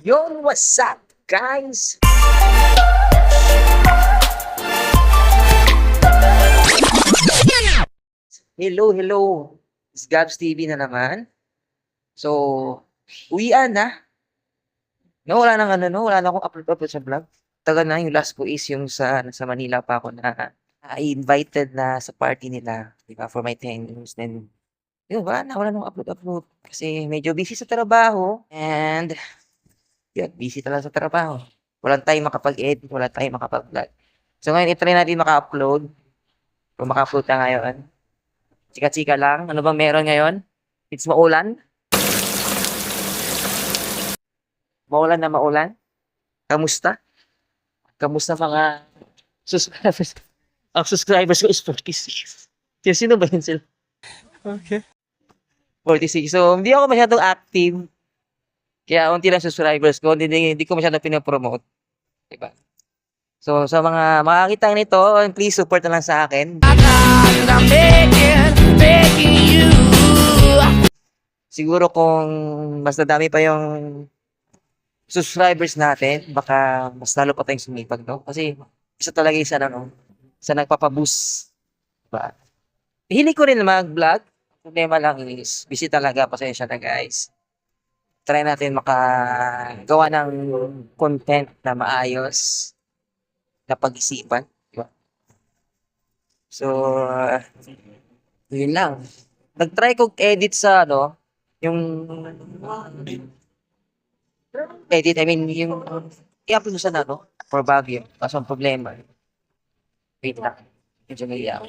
Yo, what's up, guys? Hello. It's Gabs TV na naman. So, uwian na. No, wala nang wala na akong upload sa vlog. Tagal na yung last ko is yung sa Manila pa ako na I invited na sa party nila, di ba, for my 10 years. Then, yun, wala nang upload. Kasi medyo busy sa trabaho and yun, busy talaga sa trabaho. Walang time makapag-edit, walang time makapag-vlog. So ngayon, itry natin maka-upload. Kung maka-upload na ngayon. Chika-chika lang. Ano bang meron ngayon? It's maulan. Maulan na maulan. Kamusta? Kamusta mga subscribers? Ang subscribers ko is 46. Sino ba yun sila? Okay. 46. So, hindi ako masyadong active. Kaya unti lang subscribers ko. Hindi ko masyadong pinapromote. Diba? So, sa mga makakita nito, please support na lang sa akin. Siguro kung mas nadami pa yung subscribers natin, baka mas lalo pa tayong sumipag, no? Kasi isa talaga isa na, no? Sa nagpapaboost. Diba? Hilig ko rin mag-vlog. Problema lang is, busy talaga. Pasensya na, guys. Try natin makagawa ng content na maayos, na pag-isipan. Diba? So, yun lang. Nag-try ko edit sa, yung edit, I mean, yung i-upload ko sa for Baguio. Kaso ang problema. Wait lang. Medyo naiyak.